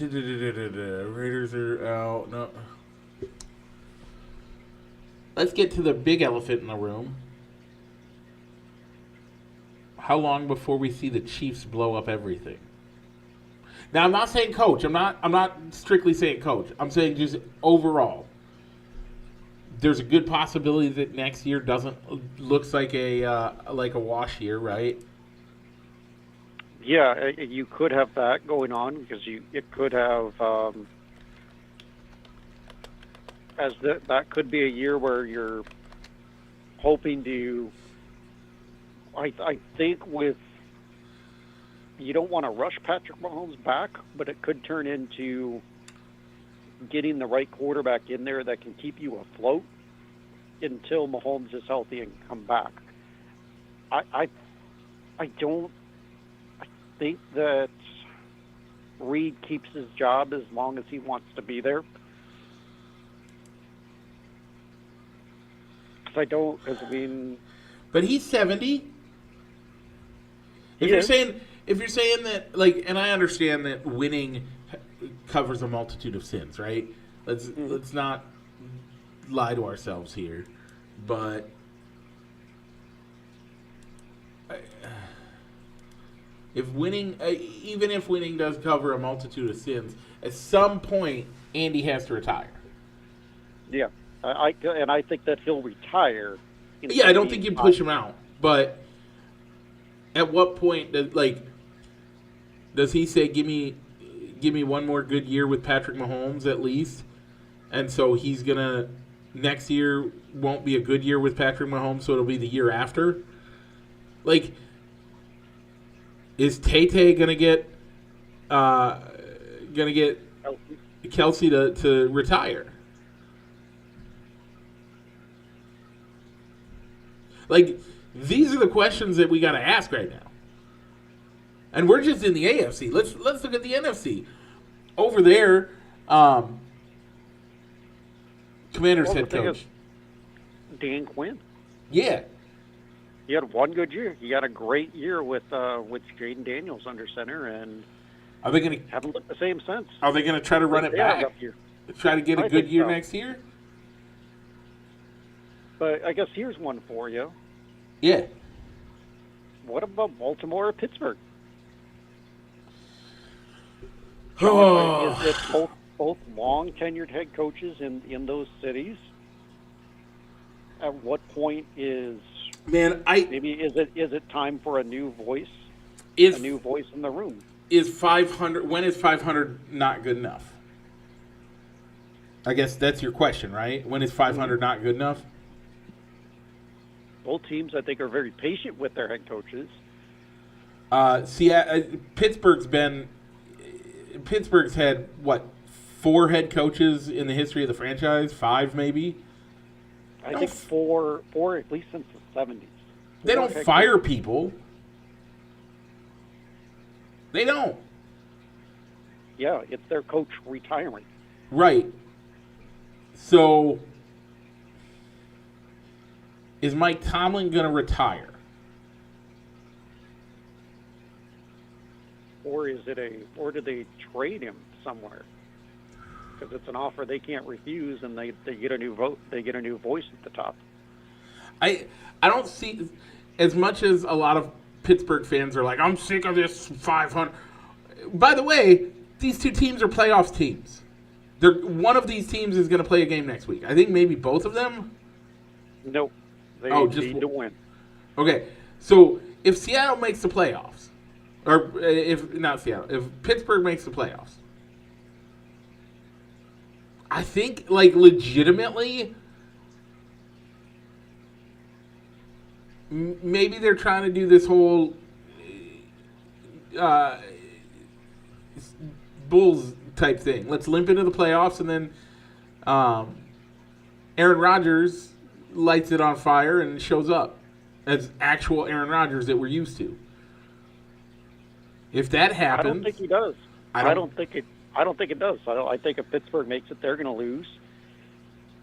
Raiders are out. No. Let's get to the big elephant in the room. How long before we see the Chiefs blow up everything? Now, I'm not saying coach. I'm not strictly saying coach. I'm saying just overall. There's a good possibility that next year looks like a wash year, right? Yeah, you could have that going on because it could have that could be a year where you're hoping to. I think with you don't want to rush Patrick Mahomes back, but it could turn into getting the right quarterback in there that can keep you afloat until Mahomes is healthy and come back. I think that Reed keeps his job as long as he wants to be there. But he's 70. If you're saying that, like, and I understand that winning covers a multitude of sins, right? Let's not lie to ourselves here, but even if winning does cover a multitude of sins, at some point Andy has to retire. Yeah, I think that he'll retire. Yeah, I don't think you push him out, but at what point does he say, give me one more good year with Patrick Mahomes at least, and so he's gonna next year won't be a good year with Patrick Mahomes, so it'll be the year after. Like, is Tay gonna get Kelsey to retire? Like, these are the questions that we got to ask right now. And we're just in the AFC. Let's look at the NFC. Over there, Commanders Well, the head thing coach. is, Dan Quinn. Yeah. He had one good year. He had a great year with Jaden Daniels under center, and Are they going to haven't looked the same since. Are they going to try to run it They had a back? rough year. Try to get a I good think year so. next year? But I guess here's one for you. Yeah. What about Baltimore or Pittsburgh? Oh. Is it both long tenured head coaches in those cities? At what point is Man, is it time for a new voice? is A new voice in the room. is 500 when is 500 not good enough? I guess that's your question, right? When is 500 not good enough? Both teams, I think, are very patient with their head coaches. Pittsburgh's had what, 4 head coaches in the history of the franchise? 5 maybe. I think four at least since the 70s. They don't fire people. They don't. Yeah, it's their coach retiring. Right. So, is Mike Tomlin going to retire? Or did they trade him somewhere? Because it's an offer they can't refuse, and they get a new vote. They get a new voice at the top. I don't see, as much as a lot of Pittsburgh fans are like, I'm sick of this 500. By the way, these 2 teams are playoffs teams. One of these teams is going to play a game next week. I think maybe both of them. Nope. They just need to win. Okay, so if Seattle makes the playoffs, or if Pittsburgh makes the playoffs, I think, like, legitimately, maybe they're trying to do this whole Bulls type thing. Let's limp into the playoffs, and then Aaron Rodgers lights it on fire and shows up as actual Aaron Rodgers that we're used to. If that happens, I don't think he does. I don't think it does. I think if Pittsburgh makes it, they're going to lose.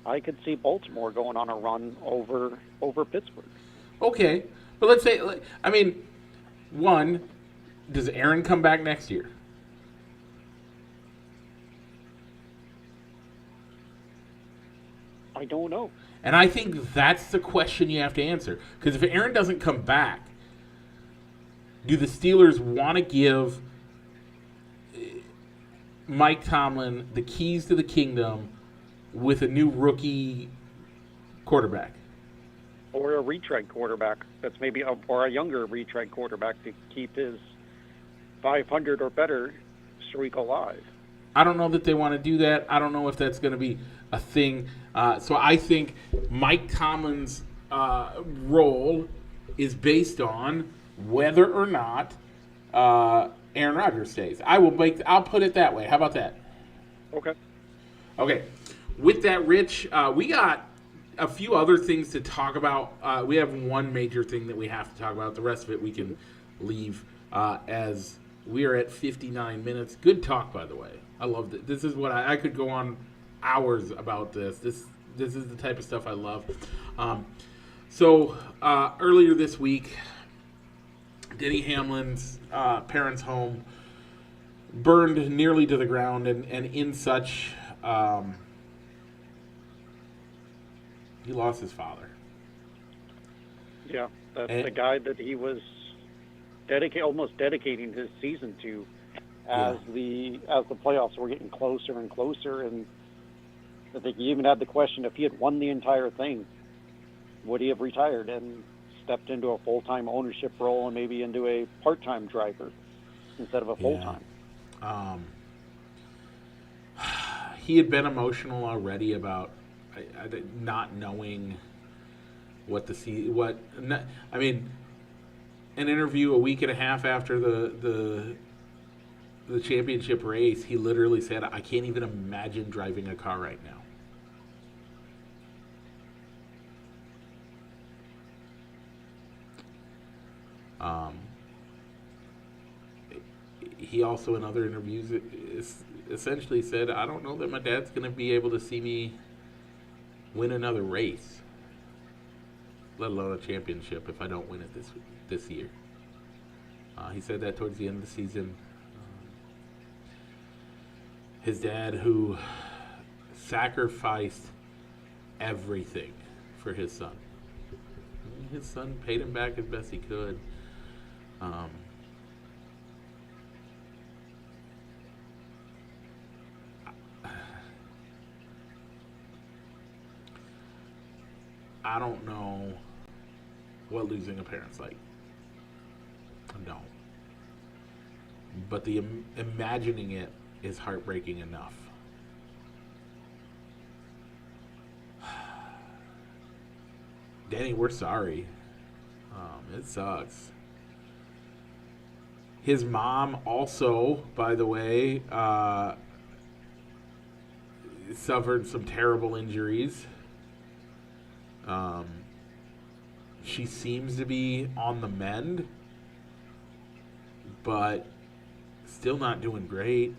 I could see Baltimore going on a run over Pittsburgh. Okay, but let's say, I mean, one, does Aaron come back next year? I don't know. And I think that's the question you have to answer. Because if Aaron doesn't come back, do the Steelers want to give Mike Tomlin the keys to the kingdom with a new rookie quarterback? Or a retread quarterback that's maybe or a younger retread quarterback to keep his 500 or better streak alive. I don't know that they want to do that. I don't know if that's going to be a thing. So I think Mike Tomlin's role is based on whether or not Aaron Rodgers stays. I'll put it that way. How about that? Okay. Okay. With that, Rich, we got a few other things to talk about. We have one major thing that we have to talk about. The rest of it we can leave as we are at 59 minutes. Good talk, by the way. I loved it. This is what I could go on hours about this. This is the type of stuff I love. So earlier this week, Denny Hamlin's parents' home burned nearly to the ground, and in such, he lost his father. Yeah, that's the guy that he was almost dedicating his season to as the playoffs were getting closer and closer, and I think he even had the question, if he had won the entire thing, would he have retired and stepped into a full-time ownership role and maybe into a part-time driver instead of a full-time? He had been emotional already about not knowing an interview a week and a half after the championship race, he literally said, I can't even imagine driving a car right now. he also in other interviews essentially said, I don't know that my dad's going to be able to see me win another race, let alone a championship, if I don't win it this year. He said that towards the end of the season. His dad, who sacrificed everything for his son. His son paid him back as best he could. I don't know what losing a parent's like. I don't. But the imagining it is heartbreaking enough. Denny, we're sorry. It sucks. His mom also, by the way, suffered some terrible injuries. She seems to be on the mend, but still not doing great.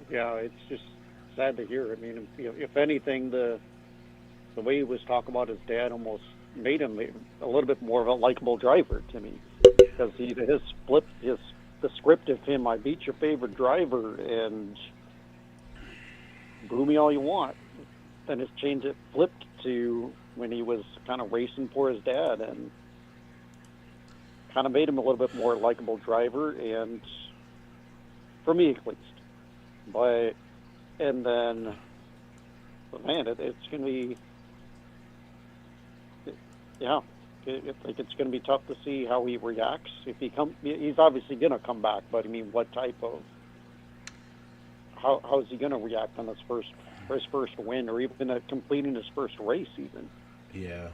Yeah, it's just sad to hear. I mean, if anything, the way he was talking about his dad almost made him a little bit more of a likable driver to me, because the script of him, I beat your favorite driver and boo me all you want. Then his change it flipped to when he was kind of racing for his dad, and kind of made him a little bit more likable driver, and for me at least. But man, it's going to be, yeah. I think it's going to be tough to see how he reacts. If he's obviously going to come back, but I mean, what type of, how is he going to react on his first win, or even at completing his first race even? Yeah.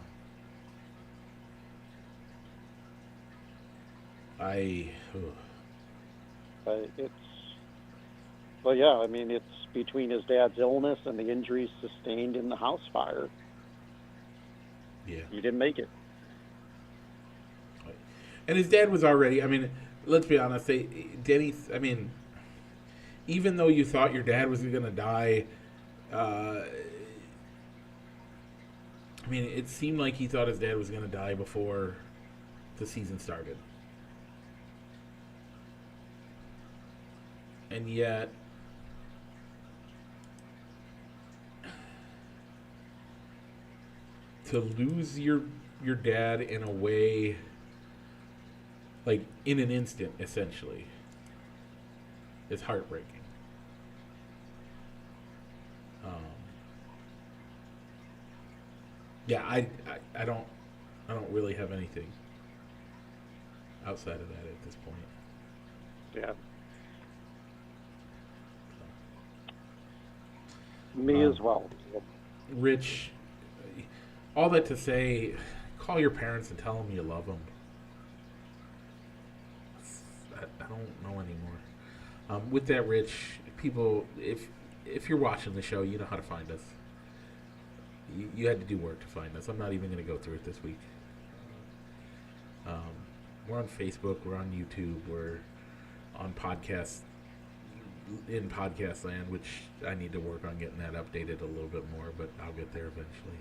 But yeah, I mean, it's between his dad's illness and the injuries sustained in the house fire. Yeah. He didn't make it. And his dad was already, I mean, let's be honest, Denny, I mean, even though you thought your dad was going to die, I mean, it seemed like he thought his dad was going to die before the season started. And yet, to lose your dad in a way, like in an instant, essentially, is heartbreaking. Yeah, I don't really have anything outside of that at this point. Yeah. Me as well. Rich, all that to say, call your parents and tell them you love them. I don't know anymore. With that, Rich, people, if you're watching the show, you know how to find us. You had to do work to find us. I'm not even going to go through it this week. We're on Facebook. We're on YouTube. We're on podcasts, in podcast land, which I need to work on getting that updated a little bit more, but I'll get there eventually.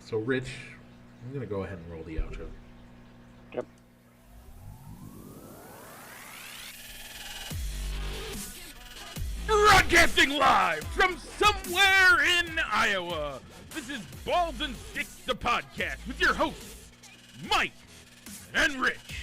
So, Rich, I'm going to go ahead and roll the outro. Yep. Broadcasting live from somewhere in Iowa, this is Balls and Sticks, the podcast, with your hosts, Mike and Rich.